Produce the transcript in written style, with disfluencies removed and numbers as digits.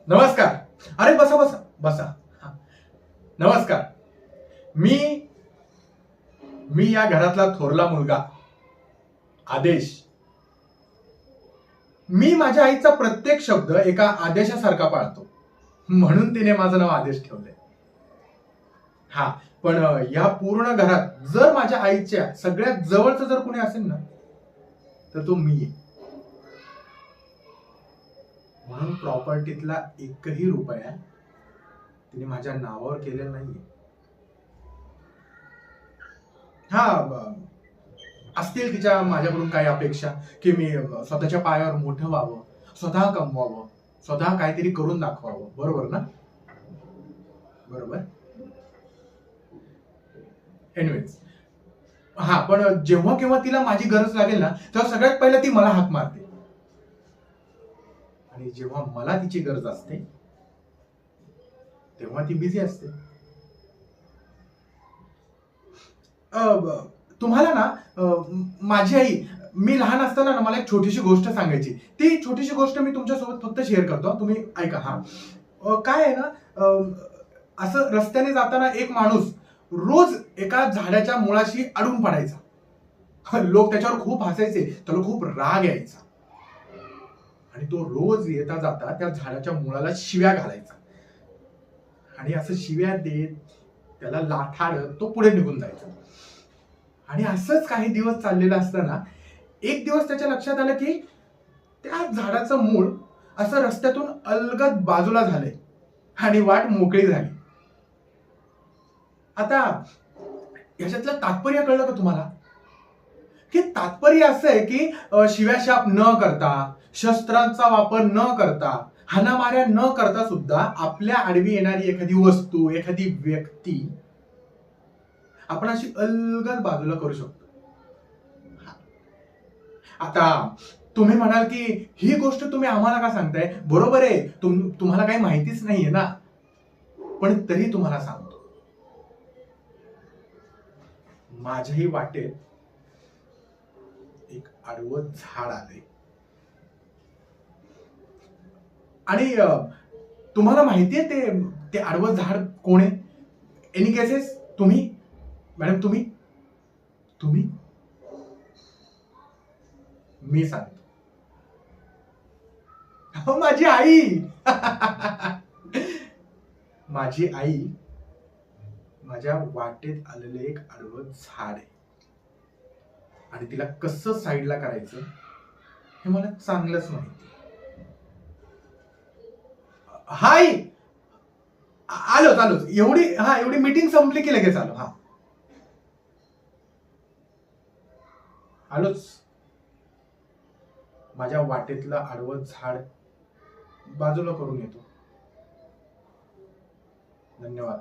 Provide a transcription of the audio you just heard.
नमस्कार. अरे बसा बसा बसा. हा. नमस्कार. मी मी या घरातला थोरला मुलगा आदेश. मी माझ्या आईचा प्रत्येक शब्द एका आदेशासारखा पाळतो, म्हणून तिने माझं नाव आदेश ठेवलंय. हा, पण या पूर्ण घरात जर माझ्या आईच्या सगळ्यात जवळचं जर कोणी असेल ना, तर तो मी आहे. म्हणून प्रॉपर्टीतला एकही रुपया तिने माझ्या नावावर केलेला नाहीये. हा, असतील तिच्या माझ्याकडून काही अपेक्षा की मी स्वतःच्या पायावर मोठं व्हावं, स्वतः कमवावं, स्वतः काहीतरी करून दाखवावं. बरोबर ना? बरोबर. एनिवेज, हा, पण जेव्हा केव्हा तिला माझी गरज लागेल ना, तेव्हा सगळ्यात पहिला ती मला हाक मारते. आणि जेव्हा मला तिची गरज असते तेव्हा ती बिझी असते. तुम्हाला ना, माझी आई, मी लहान असताना ना मला एक छोटीशी गोष्ट सांगायची. ती छोटीशी गोष्ट मी तुमच्यासोबत फक्त शेअर करतो, तुम्ही ऐका. हा, काय आहे ना, असं रस्त्याने जाताना एक माणूस रोज एका झाडाच्या मुळाशी अडून पडायचा. लोक त्याच्यावर खूप हसायचे, त्याला खूप राग यायचा आणि तो रोज येता जाता त्या झाडाच्या मुळाला शिव्या घालायचा आणि असं शिव्या देत त्याला लाथाडत तो पुढे निघून जायचा. आणि असंच काही दिवस चाललेलं असताना एक दिवस त्याच्या लक्षात आलं की त्या झाडाचं मूळ असं रस्त्यातून अलगद बाजूला झालंय आणि वाट मोकळी झाली. आता याच्यातलं तात्पर्य कळलं का तुम्हाला? की तात्पर्य असं आहे की शिव्याशाप न करता, शस्त्रांचा वापर न करता, हाणामाऱ्या न करता सुद्धा आपल्या आडवी येणारी एखादी वस्तू, एखादी व्यक्ती आपण अशी अलगद बाजूला करू शकतो. आता तुम्ही म्हणाल की ही गोष्ट तुम्ही आम्हाला का सांगताय? बरोबर आहे, तुम्हाला काही माहितीच नाहीये ना, पण तरी तुम्हाला सांगतो. माझ्याही वाटेत एक आडवं झाड आले आणि तुम्हाला माहितीये ते ते आडवं झाड कोण आहे? एनी केसेस, तुम्ही मॅडम, तुम्ही तुम्ही मी सांगतो. माझी आई. माझी आई माझ्या वाटेत आलेलं एक आडवं झाड आहे आणि तिला कसं साईडला करायचं हे मला चांगलंच माहिती. हाय, आलोच आलोच. एवढी मीटिंग संपली की लगेच आलो. हा, आलोच. माझ्या वाटेतलं आडवं झाड बाजूला करून येतो. धन्यवाद.